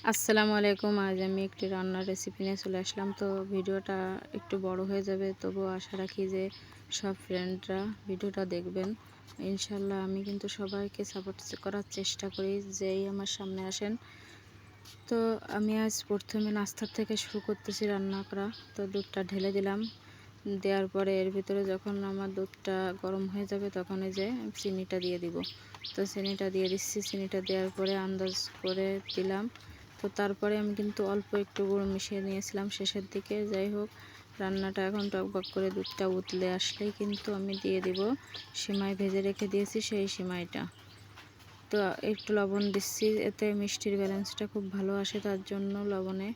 আসসালামু আলাইকুম। আজ আমি একটি রান্নার রেসিপি নিয়ে চলে আসলাম। তো ভিডিওটা একটু বড় হয়ে যাবে, তবুও আশা রাখি যে সব ফ্রেন্ডরা ভিডিওটা দেখবেন। ইনশাল্লাহ আমি কিন্তু সবাইকে সাপোর্ট করার চেষ্টা করি, যেই আমার সামনে আসেন। তো আমি আজ প্রথমে নাস্তার থেকে শুরু করতেছি রান্না করা। তো দুধটা ঢেলে দিলাম, দেওয়ার পরে এর ভিতরে যখন আমার দুধটা গরম হয়ে যাবে তখন এই যে চিনিটা দিয়ে দিব। তো চিনিটা দিয়ে দিচ্ছি। চিনিটা দেওয়ার পরে আন্দাজ করে দিলাম। তো তারপরে আমি কিন্তু অল্প একটু গুঁড়ো মিশিয়ে নিয়েছিলাম শেষের দিকে। যাই হোক, রান্নাটা এখন টকবক করে দুধটা উতলে আসলেই কিন্তু আমি দিয়ে দিব সিমাই ভেজে রেখে দিয়েছি, সেই সিমাইটা। তো একটু লবণ দিচ্ছি, এতে মিষ্টির ব্যালেন্সটা খুব ভালো আসে, তার জন্য লবণে।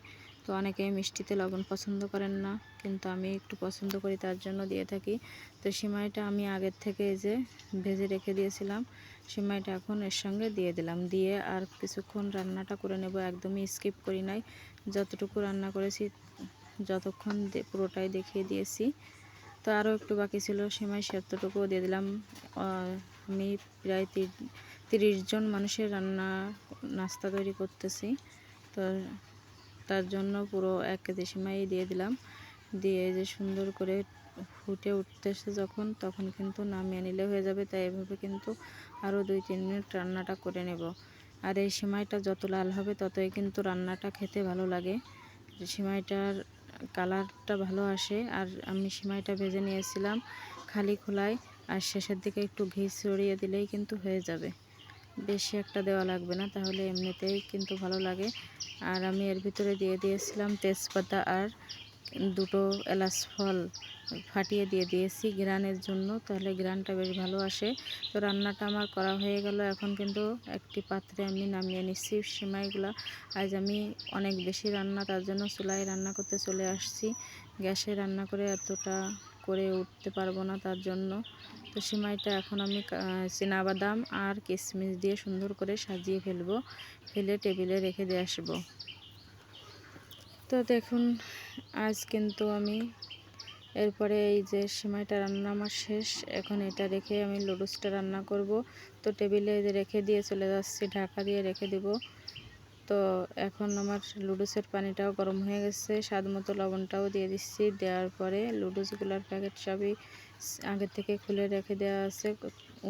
তো অনেকেই মিষ্টিতে লবণ পছন্দ করেন না, কিন্তু আমি একটু পছন্দ করি, তার জন্য দিয়ে থাকি। তো সিমাইটা আমি আগের থেকে এই যে ভেজে রেখে দিয়েছিলাম, সিমাইটা এখন এর সঙ্গে দিয়ে দিলাম। দিয়ে আর কিছুক্ষণ রান্নাটা করে নেব, একদমই স্কিপ করি নাই। যতটুকু রান্না করেছি যতক্ষণ পুরোটাই দেখিয়ে দিয়েছি। তো আরও একটু বাকি ছিল সিমাই, সেতটুকুও দিয়ে দিলাম। আমি প্রায় 30 জন মানুষের নাস্তা তৈরি করতেছি। তো তার জন্য পুরো 1 কেজি সিমাই দিয়ে দিলাম। দিয়ে যে সুন্দর করে ফুটে উঠতেছে যখন, তখন কিন্তু নামিয়ে নিলে হয়ে যাবে। তাই এভাবে কিন্তু আরও 2-3 মিনিট রান্নাটা করে নেব। আর এই সিমাইটা যত লাল হবে ততই কিন্তু রান্নাটা খেতে ভালো লাগে, সিমাইটার কালারটা ভালো আসে। আর আমি সিমাইটা ভেজে নিয়েছিলাম খালি খোলায়, আর শেষের দিকে একটু ঘি ছড়িয়ে দিলেই কিন্তু হয়ে যাবে, বেশি একটা দেওয়া লাগবে না, তাহলে এমনিতেই কিন্তু ভালো লাগে। আর আমি এর ভিতরে দিয়ে দিয়েছিলাম তেজপাতা আর 2টো এলাচ ফল ফাটিয়ে দিয়ে দিয়েছি গ্রানের জন্য, তাহলে গ্রানটা বেশ ভালো আসে। তো রান্নাটা আমার করা হয়ে গেল। এখন কিন্তু একটি পাত্রে আমি নামিয়ে নিচ্ছি সিমাইগুলো। আজ আমি অনেক বেশি রান্না, তার জন্য চুলায় রান্না করতে চলে আসছি। গ্যাসে রান্না করে এতটা করে উঠতে পারবো না, তার জন্য। তো সিমাইটা এখন আমি চীনাবাদাম আর কিশমিশ দিয়ে সুন্দর করে সাজিয়ে ফেলবো, ফেলে টেবিলে রেখে দিয়ে আসবো। তো দেখুন, আজ কিন্তু আমি এরপরে এই যে সিমাইটা রান্না আমার শেষ, এখন এটা রেখে আমি লুডুসটা রান্না করব। তো টেবিলে রেখে দিয়ে চলে যাচ্ছি, ঢাকা দিয়ে রেখে দিব। তো এখন আমার লুডুসের পানিটাও গরম হয়ে গেছে, স্বাদ মতো লবণটাও দিয়ে দিচ্ছি। দেওয়ার পরে লুডুসগুলোর প্যাকেট সবই আগে থেকে খুলে রেখে দেওয়া আছে।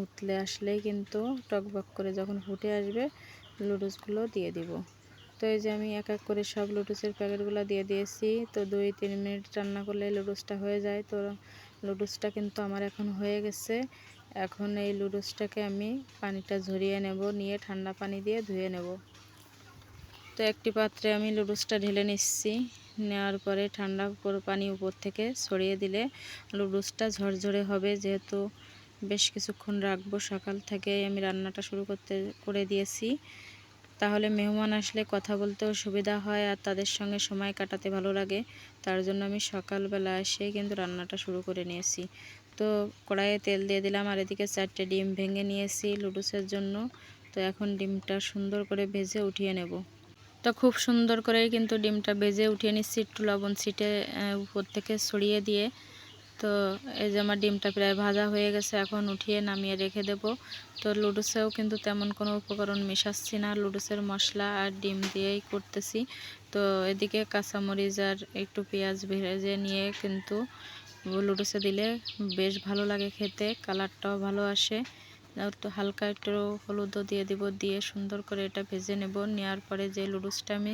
উতলে আসলেই কিন্তু টকবক করে যখন ফুটে আসবে লুডুসগুলো দিয়ে দিব। তো এই যে আমি এক এক করে সব লুডুসের প্যাকেটগুলো দিয়ে দিয়েছি। তো 2-3 মিনিট রান্না করলে লুডুসটা হয়ে যায়। তো লুডুসটা কিন্তু আমার এখন হয়ে গেছে। এখন এই লুডুসটাকে আমি পানিটা ঝরিয়ে নেব, নিয়ে ঠান্ডা পানি দিয়ে ধুয়ে নেব। তো একটি পাত্রে আমি লুডুসটা ঢেলে নিচ্ছি। নেওয়ার পরে ঠান্ডা পানি উপর থেকে ছড়িয়ে দিলে লুডুসটা ঝরঝরে হবে, যেহেতু বেশ কিছুক্ষণ রাখবো। সকাল থেকে আমি রান্নাটা শুরু করে দিয়েছি, তাহলে মেহমান আসলে কথা বলতেও সুবিধা হয় আর তাদের সঙ্গে সময় কাটাতে ভালো লাগে। তার জন্য আমি সকালবেলা এসে কিন্তু রান্নাটা শুরু করে নিয়েছি। তো কড়াইয়ে তেল দিয়ে দিলাম, আর এদিকে 4টে ডিম ভেঙে নিয়েছি লুডুসের জন্য। তো এখন ডিমটা সুন্দর করে ভেজে উঠিয়ে নেব। তো খুব সুন্দর করেই কিন্তু ডিমটা ভেজে উঠিয়ে নিচ্ছি, একটু লবণ ছিটে উপর থেকে ছড়িয়ে দিয়ে। তো এই যে আমার ডিমটা প্রায় ভাজা হয়ে গেছে, এখন উঠিয়ে নামিয়ে রেখে দেব। তো লুডুসেও কিন্তু তেমন কোনো উপকরণ মেশাচ্ছি না, লুডুসের মশলা আর ডিম দিয়েই করতেছি। তো এদিকে কাঁচামরিচ আর একটু পেঁয়াজ ভেজে নিয়ে কিন্তু লুডুসে দিলে বেশ ভালো লাগে খেতে, কালারটাও ভালো আসে। একটু হালকা একটু হলুদও দিয়ে দিব, দিয়ে সুন্দর করে এটা ভেজে নেব। নেওয়ার পরে যে লুডুসটা আমি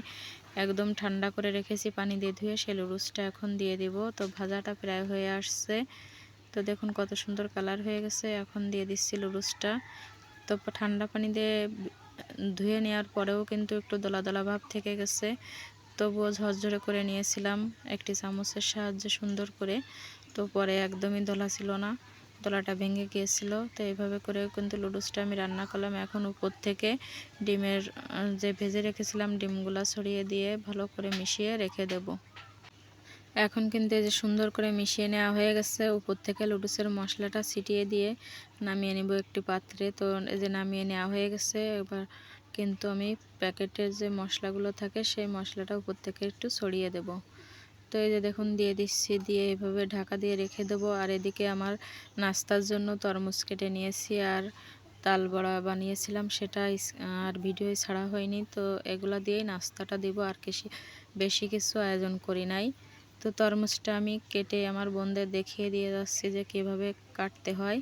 একদম ঠান্ডা করে রেখেছি পানি দিয়ে ধুয়ে, সেই লুডুসটা এখন দিয়ে দিব। তো ভাজাটা প্রায় হয়ে আসছে। তো দেখুন কত সুন্দর কালার হয়ে গেছে। এখন দিয়ে দিচ্ছি লুডুসটা। তো ঠান্ডা পানি দিয়ে ধুয়ে নেওয়ার পরেও কিন্তু একটু দলা দলা ভাব থেকে গেছে, তবুও ঝরঝরে করে নিয়েছিলাম একটি চামচের সাহায্যে সুন্দর করে। তো পরে একদমই দলা ছিল না, দলাটা ভেঙে গিয়েছিল। তো এইভাবে করে কিন্তু লুডুসটা আমি রান্না করলাম। এখন উপর থেকে ডিমের যে ভেজে রেখেছিলাম ডিমগুলো ছড়িয়ে দিয়ে ভালো করে মিশিয়ে রেখে দেব। এখন কিন্তু এই যে সুন্দর করে মিশিয়ে নেওয়া হয়ে গেছে, উপর থেকে লুডুসের মশলাটা ছিটিয়ে দিয়ে নামিয়ে নেব একটি পাত্রে। তো এই যে নামিয়ে নেওয়া হয়ে গেছে। এবার কিন্তু আমি প্যাকেটের যে মশলাগুলো থাকে সেই মশলাটা উপর থেকে একটু ছড়িয়ে দেব। তো এই যে দেখুন দিয়ে দিচ্ছি, দিয়ে এভাবে ঢাকা দিয়ে রেখে দেবো। আর এদিকে আমার নাস্তার জন্য তরমুজ কেটে নিয়েছি আর তাল বড়া বানিয়েছিলাম, সেটা আর ভিডিও ছাড়া হয়নি। তো এগুলা দিয়েই নাস্তাটা দিব, আর বেশি কিছু আয়োজন করি নাই। তো তরমুজটা আমি কেটে আমার বোনদের দেখিয়ে দিয়ে যাচ্ছি যে কীভাবে কাটতে হয়।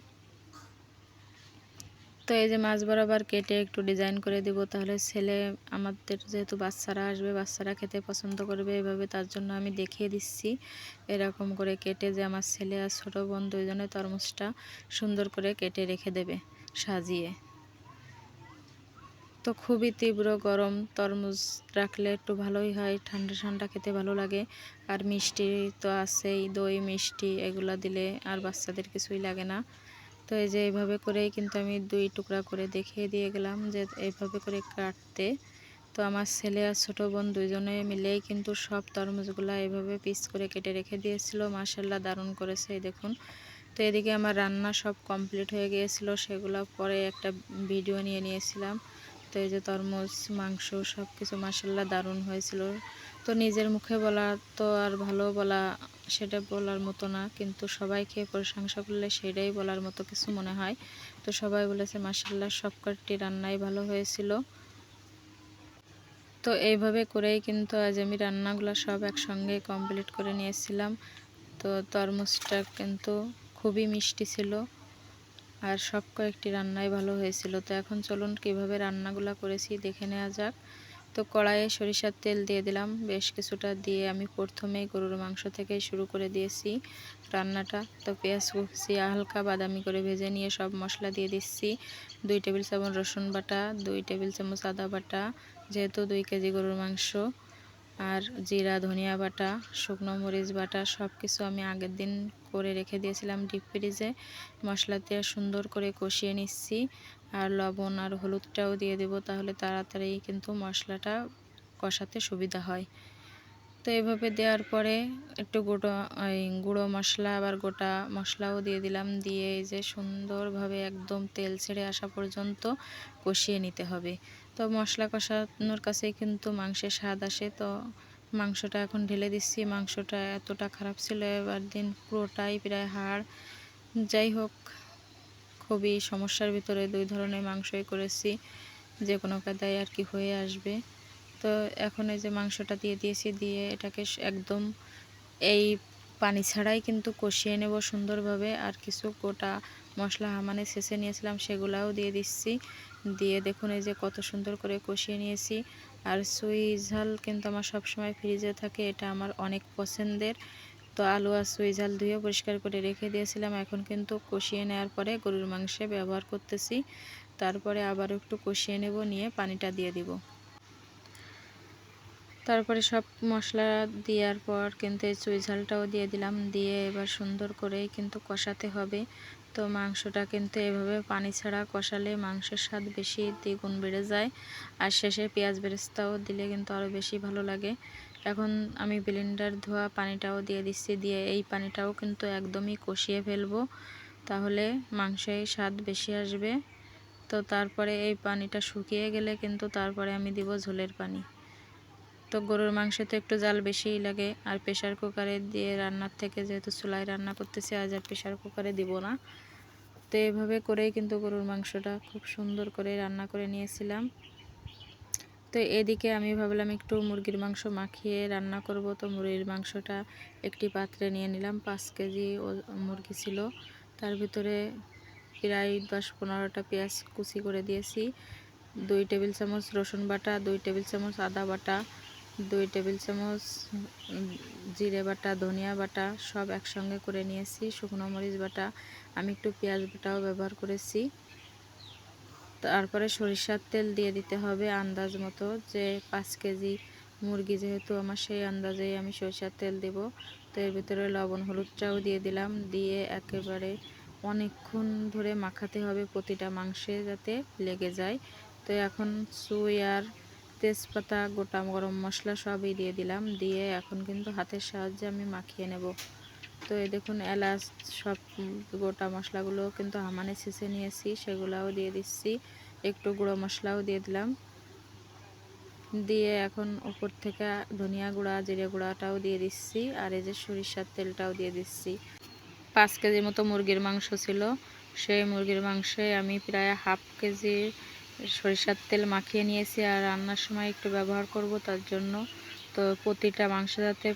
তো এই যে মাছ বরাবর কেটে একটু ডিজাইন করে দিব, তাহলে ছেলে আমাদের যেহেতু বাচ্চারা আসবে, বাচ্চারা খেতে পছন্দ করবে এভাবে, তার জন্য আমি দেখিয়ে দিচ্ছি এরকম করে কেটে, যে আমার ছেলে আর ছোটো বোন দুইজনে তরমুজটা সুন্দর করে কেটে রেখে দেবে সাজিয়ে। তো খুবই তীব্র গরম, তরমুজ রাখলে একটু ভালোই হয়, ঠান্ডা ঠান্ডা খেতে ভালো লাগে। আর মিষ্টি তো আছেই, দই মিষ্টি এগুলো দিলে আর বাচ্চাদের কিছুই লাগে না। তো এই যে এইভাবে করেই কিন্তু আমি 2 টুকরা করে দেখিয়ে দিয়ে গেলাম যে এইভাবে করে কাটতে। তো আমার ছেলে আর ছোটো বোন দুইজনে মিলেই কিন্তু সব তরমুজগুলো এইভাবে পিস করে কেটে রেখে দিয়েছিল। মাশাআল্লাহ দারুণ করেছে, এই দেখুন। তো এদিকে আমার রান্না সব কমপ্লিট হয়ে গিয়েছিল, সেগুলো পরে একটা ভিডিও নিয়েছিলাম। তো এই যে তরমুজ, মাংস সব কিছু মাশাআল্লাহ দারুণ হয়েছিল। তো নিজের মুখে বলা তো আর ভালো বলা, সেটা বলার মতো না, কিন্তু সবাই খেয়ে প্রশংসা করলে সেটাই বলার মতো কিছু মনে হয়। তো সবাই বলেছে মাশাআল্লাহ সব কটি রান্নাই ভালো হয়েছিল। তো এইভাবে করেই কিন্তু আজ আমি রান্নাগুলো সব একসঙ্গে কমপ্লিট করে নিয়েছিলাম। তো তরমুজটা কিন্তু খুবই মিষ্টি ছিল, আর সব কয়েকটি রান্নাই ভালো হয়েছিল। তো এখন চলুন কিভাবে রান্নাগুলো করেছি দেখে নেওয়া যাক। তো কড়াইয়ে সরিষার তেল দিয়ে দিলাম বেশ কিছুটা, দিয়ে আমি প্রথমেই গরুর মাংস থেকেই শুরু করে দিয়েছি রান্নাটা। তো পেঁয়াজ কুচি হালকা বাদামি করে ভেজে নিয়ে সব মশলা দিয়ে দিচ্ছি। 2 টেবিল চামচ রসুন বাটা, 2 টেবিল চামচ আদা বাটা, যেহেতু 2 কেজি গরুর মাংস, আর জিরা ধনিয়া বাটা, শুকনো মরিচ বাটা সব কিছু আমি আগের দিন করে রেখে দিয়েছিলাম ডিপ ফ্রিজে। মশলা দিয়ে সুন্দর করে কষিয়ে নিচ্ছি, আর লবণ আর হলুদটাও দিয়ে দেব, তাহলে তাড়াতাড়ি কিন্তু মশলাটা কষাতে সুবিধা হয়। তো এভাবে দেওয়ার পরে একটু গুঁড়ো মশলা আবার গোটা মশলাও দিয়ে দিলাম, দিয়ে এই যে সুন্দরভাবে একদম তেল ছেড়ে আসা পর্যন্ত কষিয়ে নিতে হবে। তো মশলা কষানোর কাছেই কিন্তু মাংসের স্বাদ আসে। তো মাংসটা এখন ঢেলে দিচ্ছি। মাংসটা এতটা খারাপ ছিল, এবার দিন পুরোটাই প্রায় হাড়। যাই হোক, খুবই সমস্যার ভিতরে 2 ধরনের মাংসই করেছি, যে কোনো কায়দায় আর কি হয়ে আসবে। তো এখন এই যে মাংসটা দিয়ে দিয়েছি, দিয়ে এটাকে একদম এই পানি ছাড়াই কিন্তু কষিয়ে নেব সুন্দরভাবে। আর কিছু গোটা মশলা হামানে ছেঁচে নিয়েছিলাম, সেগুলাও দিয়ে দিচ্ছি। দিয়ে দেখুন এই যে কত সুন্দর করে কষিয়ে নিয়েছি। আর সুই ঝাল কিন্তু আমার সবসময় ফ্রিজে থাকে, এটা আমার অনেক পছন্দের। তো আলু আর সুই ঝাল ধুয়ে পরিষ্কার করে রেখে দিয়েছিলাম, এখন কিন্তু কষিয়ে নেওয়ার পরে গরুর মাংসে ব্যবহার করতেছি। তারপরে আবার একটু কষিয়ে নেব, নিয়ে পানিটা দিয়ে দিব। তারপরে সব মশলা দেওয়ার পর কিন্তু এই চুই ঝালটাও দিয়ে দিলাম, দিয়ে এবার সুন্দর করেই কিন্তু কষাতে হবে। তো মাংসটা কিন্তু এভাবে পানি ছাড়া কষালে মাংসের স্বাদ বেশি দ্বিগুণ বেড়ে যায়, আর শেষে পেঁয়াজ বেরেস্তাও দিলে কিন্তু আরও বেশি ভালো লাগে। এখন আমি ব্লেন্ডার ধোয়া পানিটাও দিয়ে দিচ্ছি, দিয়ে এই পানিটাও কিন্তু একদমই কষিয়ে ফেলবো, তাহলে মাংসের স্বাদ বেশি আসবে। তো তারপরে এই পানিটা শুকিয়ে গেলে কিন্তু তারপরে আমি দিব ঝোলের পানি। তো গরুর মাংসতে একটু জাল বেশিই লাগে, আর প্রেশার কুকারে দিয়ে রান্নার থেকে যেহেতু চুলায় রান্না করতেছি, আজ আর প্রেশার কুকারে দিব না। তো এইভাবে করেই কিন্তু গরুর মাংসটা খুব সুন্দর করে রান্না করে নিয়েছিলাম। তো এদিকে আমি ভাবলাম একটু মুরগির মাংস মাখিয়ে রান্না করব। তো মুরগির মাংসটা একটি পাত্রে নিয়ে নিলাম, 5 কেজি মুরগি ছিল, তার ভিতরে প্রায় 10-15টা পেঁয়াজ কুচি করে দিয়েছি, 2 টেবিল চামচ রসুন বাটা, 2 টেবিল চামচ আদা বাটা, 2 টেবিল চামচ জিরে বাটা, ধনিয়া বাটা সব একসঙ্গে করে নিয়েছি, শুকনো মরিচ বাটা, আমি একটু পেঁয়াজ বাটাও ব্যবহার করেছি। তারপরে সরিষার তেল দিয়ে দিতে হবে আন্দাজ মতো, যে 5 কেজি মুরগি যেহেতু আমার, সেই আন্দাজেই আমি সরিষার তেল দেব। তো এর ভিতরে লবণ হলুদটাও দিয়ে দিলাম, দিয়ে একেবারে অনেকক্ষণ ধরে মাখাতে হবে প্রতিটা মাংসে যাতে লেগে যায়। তো এখন চুই আর তেজপাতা গোটা গরম মশলা সবই দিয়ে দিলাম, দিয়ে এখন কিন্তু হাতের সাহায্যে আমি মাখিয়ে নেব। তো এই দেখুন এলাচ সব গোটা মশলাগুলো কিন্তু হামানে ছেঁচে নিয়েছি, সেগুলাও দিয়ে দিচ্ছি, একটু গুঁড়ো মশলাও দিয়ে দিলাম, দিয়ে এখন উপর থেকে ধনিয়া গুঁড়া জিরে গুঁড়াটাও দিয়ে দিচ্ছি, আর এই যে সরিষার তেলটাও দিয়ে দিচ্ছি। 5 কেজির মতো মুরগির মাংস ছিল, সেই মুরগির মাংসে আমি প্রায় হাফ কেজি সরিষার তেল মাখিয়ে নিয়েছি, আর রান্নার সময় একটু ব্যবহার করব তার জন্য। তো প্রতিটা মাংস যাতে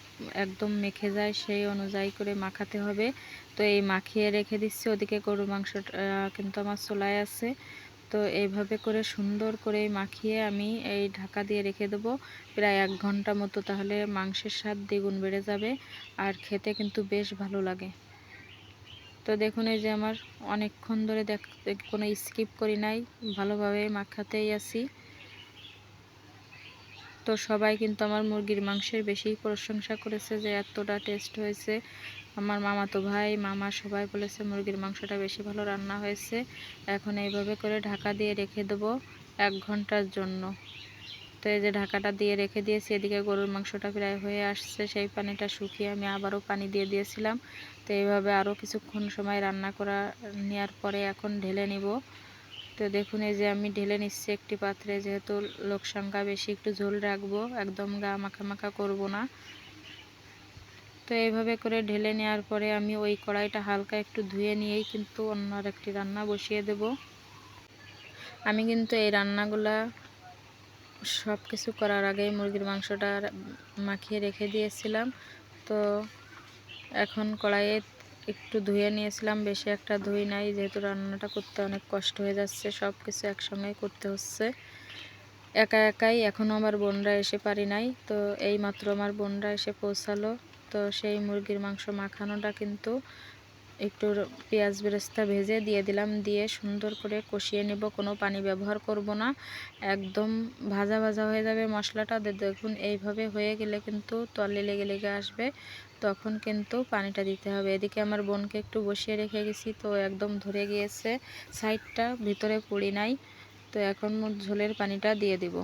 একদম মেখে যায় সেই অনুযায়ী করে মাখাতে হবে। তো এই মাখিয়ে রেখে দিচ্ছি। ওদিকে গরুর মাংসটা কিন্তু আমার চুলায় আছে। তো এইভাবে করে সুন্দর করে মাখিয়ে আমি এই ঢাকা দিয়ে রেখে দেবো প্রায় 1 ঘন্টা মতো, তাহলে মাংসের স্বাদ দ্বিগুণ বেড়ে যাবে আর খেতে কিন্তু বেশ ভালো লাগে। তো দেখুন এই যে আমার অনেকক্ষণ ধরে কোনো স্কিপ করি নাই, ভালোভাবে মাখাতেই আছি। তো সবাই কিন্তু আমার মুরগির মাংসের বেশি প্রশংসা করেছে যে এতটা টেস্ট হয়েছে। আমার মামাতো ভাই, মামা সবাই বলেছে মুরগির মাংসটা বেশি ভালো রান্না হয়েছে। এখন এইভাবে করে ঢাকা দিয়ে রেখে দেবো 1 ঘন্টার জন্য। তো এই যে ঢাকাটা দিয়ে রেখে দিয়েছি। এদিকে গরুর মাংসটা প্রায় হয়ে আসছে, সেই পানিটা শুকিয়ে আমি আবারও পানি দিয়ে দিয়েছিলাম। তো এইভাবে আরও কিছুক্ষণ সময় রান্না করা নেওয়ার পরে এখন ঢেলে নিব। তো দেখুন এই যে আমি ঢেলে নিচ্ছি একটি পাত্রে, যেহেতু লোক সংখ্যা বেশি একটু ঝোল রাখবো, একদম গা মাখা মাখা করব না। তো এইভাবে করে ঢেলে নেওয়ার পরে আমি ওই কড়াইটা হালকা একটু ধুয়ে নিয়েই কিন্তু অন্য আরেকটি রান্না বসিয়ে দেব। আমি কিন্তু এই রান্নাগুলা সব কিছু করার আগেই মুরগির মাংসটা মাখিয়ে রেখে দিয়েছিলাম। তো এখন কড়াইয়ে একটু ধুয়ে নিয়েছিলাম, বেশি একটা ধুই নাই, যেহেতু রান্নাটা করতে অনেক কষ্ট হয়ে যাচ্ছে, সব কিছু একসঙ্গেই করতে হচ্ছে একা একাই। এখনও আমার বোনরা এসে পারি নাই, তো এই মাত্র আমার বোনরা এসে পৌঁছালো। তো সেই মুরগির মাংস মাখানোটা কিন্তু একটু পেঁয়াজ বেরেস্তা ভেজে দিয়ে দিলাম, দিয়ে সুন্দর করে কষিয়ে নেব, কোনো পানি ব্যবহার করব না, একদম ভাজা ভাজা হয়ে যাবে মশলাটা। দেখুন এইভাবে হয়ে গেলে কিন্তু তলে লেগে লেগে আসবে, তখন কিন্তু পানিটা দিতে হবে। এদিকে আমার বোনকে একটু বসিয়ে রেখে গেছি, তো একদম ধরে গিয়েছে সাইডটা, ভিতরে পুড়ি নাই। তো এখন ঝোলের পানিটা দিয়ে দিব।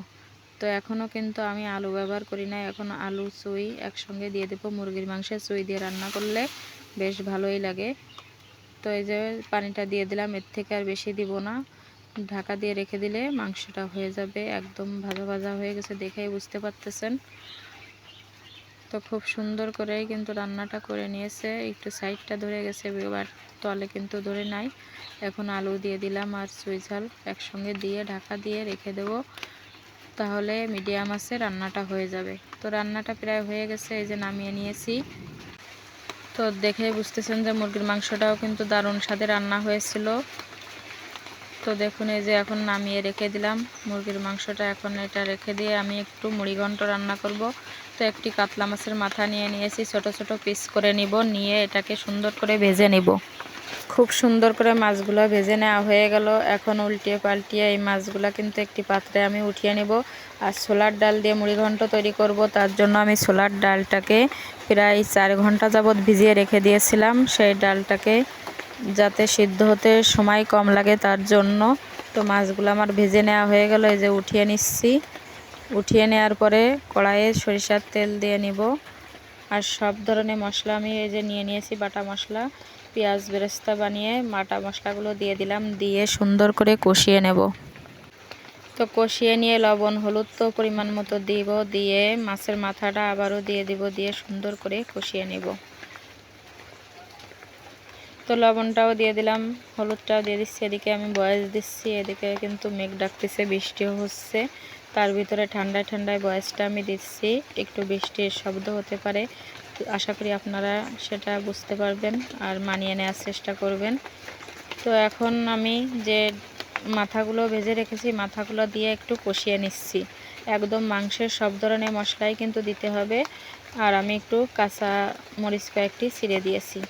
তো এখনও কিন্তু আমি আলু ব্যবহার করি না, এখন আলু চুই একসঙ্গে দিয়ে দেবো। মুরগির মাংসে চুই দিয়ে রান্না করলে বেশ ভালোই লাগে। তো এই যে পানিটা দিয়ে দিলাম, এর থেকে আর বেশি দিব না। ঢাকা দিয়ে রেখে দিলে মাংসটা হয়ে যাবে, একদম ভাজা ভাজা হয়ে গেছে, দেখেই বুঝতে পারতেছেন। তো খুব সুন্দর করেই কিন্তু রান্নাটা করে নিয়েছে, একটু সাইডটা ধরে গেছে, এবার তলে কিন্তু ধরে নাই। এখন আলু দিয়ে দিলাম আর চুই ঝাল একসঙ্গে দিয়ে ঢাকা দিয়ে রেখে দেব, তাহলে মিডিয়াম আছে রান্নাটা হয়ে যাবে। তো রান্নাটা প্রায় হয়ে গেছে, এই যে নামিয়ে নিয়েছি। তো দেখেই বুঝতেছেন যে মুরগির মাংসটাও কিন্তু দারুণ স্বাদে রান্না হয়েছিল। তো দেখুন এই যে এখন নামিয়ে রেখে দিলাম মুরগির মাংসটা। এখন এটা রেখে দিয়ে আমি একটু মুড়িঘণ্ট রান্না করব। তো একটি কাতলা মাছের মাথা নিয়ে নিয়েছি, ছোট ছোট পিস করে নিব, নিয়ে এটাকে সুন্দর করে ভেজে নিব। খুব সুন্দর করে মাছগুলো ভেজে নেওয়া হয়ে গেল। এখন উল্টিয়ে পাল্টিয়ে এই মাছগুলো কিন্তু একটি পাত্রে আমি উঠিয়ে নেব। আর ছোলার ডাল দিয়ে মুড়িঘণ্ট তৈরি করব, তার জন্য আমি ছোলার ডালটাকে প্রায় 4 ঘন্টা যাবৎ ভিজিয়ে রেখে দিয়েছিলাম, সেই ডালটাকে যাতে সিদ্ধ হতে সময় কম লাগে তার জন্য। তো মাছগুলো আমার ভেজে নেওয়া হয়ে গেল, এই যে উঠিয়ে নিচ্ছি। উঠিয়ে নেওয়ার পরে কড়াইয়ে সরিষার তেল দিয়ে নিব। আর সব ধরনের মশলা আমি এই যে নিয়ে নিয়েছি, বাটা মশলা, পেঁয়াজ বেরেস্তা বানিয়ে বাটা মশলাগুলো দিয়ে দিলাম, দিয়ে সুন্দর করে কষিয়ে নেব। তো কষিয়ে নিয়ে লবণ হলুদ তো পরিমাণ মতো দিব, দিয়ে মাছের মাথাটা আবারও দিয়ে দিব, দিয়ে সুন্দর করে কষিয়ে নেব। তো লবণটাও দিয়ে দিলাম, হলুদটাও দিয়ে দিচ্ছি। এদিকে আমি বয়েস দিচ্ছি, এদিকে কিন্তু মেঘ ডাকতেছে, বৃষ্টিও হচ্ছে, তার ভিতরে ঠান্ডায় ঠান্ডায় বয়েসটা আমি দিচ্ছি। একটু বৃষ্টির শব্দ হতে পারে, আশা করি আপনারা সেটা বুঝতে পারবেন আর মানিয়ে নেওয়ার চেষ্টা করবেন। তো এখন আমি যে মাথাগুলো ভেজে রেখেছি, মাথাগুলো দিয়ে একটু কষিয়ে নিচ্ছি। একদম মাংসের সব ধরনের মশলাই কিন্তু দিতে হবে। আর আমি একটু কাঁচা মরিচ কয়েকটি ছিঁড়ে দিয়েছি।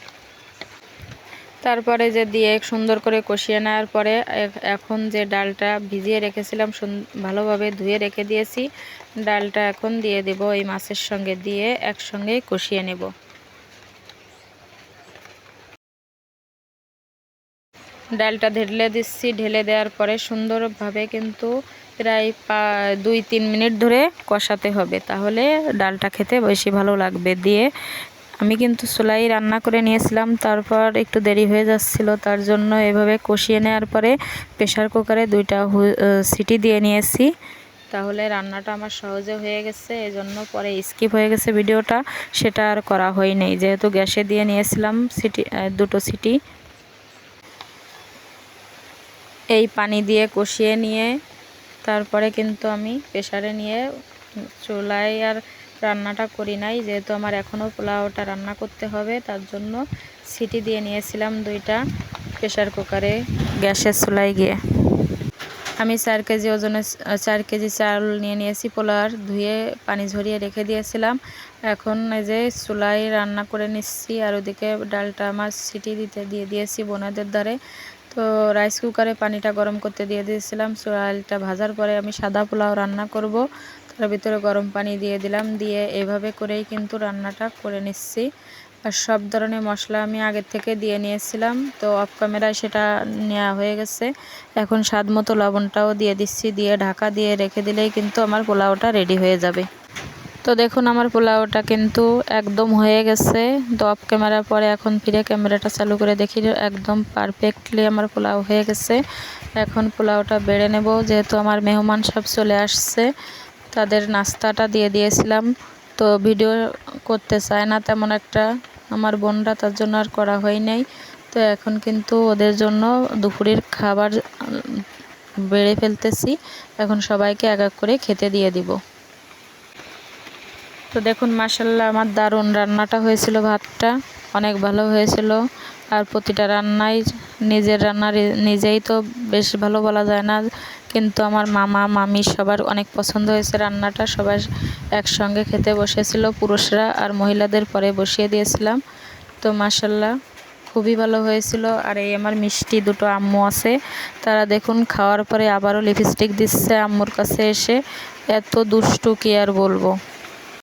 তারপরে যে দিয়ে সুন্দর করে কষিয়ে নেওয়ার পরে এখন যে ডালটা ভিজিয়ে রেখেছিলাম, ভালোভাবে ধুয়ে রেখে দিয়েছি, ডালটা এখন দিয়ে দেব, এই মাছের সঙ্গে দিয়ে একসঙ্গে কষিয়ে নেব। ডালটা ঢেলে দিচ্ছি, ঢেলে দেওয়ার পরে সুন্দরভাবে কিন্তু প্রায় 2-3 মিনিট ধরে কষাতে হবে, তাহলে ডালটা খেতে বেশি ভালো লাগবে। দিয়ে আমি কিন্তু চুলাই রান্না করে নিয়েছিলাম, তারপর একটু দেরি হয়ে যাচ্ছিল, তার জন্য এভাবে কষিয়ে নেওয়ার পরে প্রেশার কুকারে 2টা সিটি দিয়ে নিয়েছি, তাহলে রান্নাটা আমার সহজে হয়ে গেছে। এজন্য পরে স্কিপ হয়ে গেছে ভিডিওটা, সেটা আর করা হয়নি, যেহেতু গ্যাসে দিয়ে নিয়েছিলাম সিটি 2টো সিটি। এই পানি দিয়ে কষিয়ে নিয়ে তারপরে কিন্তু আমি প্রেসারে নিয়ে চুলায় আর রান্নাটা করি নাই, যেহেতু আমার এখনও পোলাওটা রান্না করতে হবে, তার জন্য সিটি দিয়ে নিয়েছিলাম 2টা প্রেসার কুকারে গ্যাসের চুলায় গিয়ে। আমি 4 কেজি ওজনের 4 কেজি চাল নিয়েছি, পোলাওর ধুয়ে পানি ঝরিয়ে রেখে দিয়েছিলাম। এখন এই যে চুলায় রান্না করে নিচ্ছি, আর ওদিকে ডালটা আমার সিটি দিয়ে দিয়েছি বোনাদের দ্বারে। তো রাইস কুকারে পানিটা গরম করতে দিয়ে দিয়েছিলাম। চালটা ভাজার পরে আমি সাদা পোলাও রান্না করব, তার ভিতরে গরম পানি দিয়ে দিলাম, দিয়ে এভাবে করেই কিন্তু রান্নাটা করে নিচ্ছি। আর সব ধরনের মশলা আমি আগের থেকে দিয়ে নিয়েছিলাম, তো অফ ক্যামেরায় সেটা নেওয়া হয়ে গেছে। এখন স্বাদ মতো লবণটাও দিয়ে দিচ্ছি, দিয়ে ঢাকা দিয়ে রেখে দিলেই কিন্তু আমার পোলাওটা রেডি হয়ে যাবে। তো দেখুন আমার পোলাওটা কিন্তু একদম হয়ে গেছে। তো অফ ক্যামেরার পরে এখন ফিরে ক্যামেরাটা চালু করে দেখি, একদম পারফেক্টলি আমার পোলাও হয়ে গেছে। এখন পোলাওটা বেড়ে নেব, যেহেতু আমার মেহমান সব চলে আসছে, তাদের নাস্তাটা দিয়ে দিয়েছিলাম। তো ভিডিও করতে চায় না তেমন একটা আমার বোনরা, তার জন্য আর করা হয় নাই। তো এখন কিন্তু ওদের জন্য দুপুরের খাবার বেড়ে ফেলতেছি, এখন সবাইকে এক এক করে খেতে দিয়ে দিব। তো দেখুন মাশাআল্লাহ আমার দারুণ রান্নাটা হয়েছিল, ভাতটা অনেক ভালো হয়েছিল। আর প্রতিটা রান্নাই নিজের রান্না নিজেই তো বেশ ভালো বলা যায় না, কিন্তু আমার মামা মামি সবার অনেক পছন্দ হয়েছে রান্নাটা। সবাই একসঙ্গে খেতে বসেছিল, পুরুষরা আর মহিলাদের পরে বসিয়ে দিয়েছিলাম। তো মাশাআল্লাহ খুবই ভালো হয়েছিল। আর এই আমার মিষ্টি 2টো আম্মু আছে, তারা দেখুন খাওয়ার পরে আবারও লিপস্টিক দিচ্ছে আম্মুর কাছে এসে, এত দুষ্টু কি আর বলবো।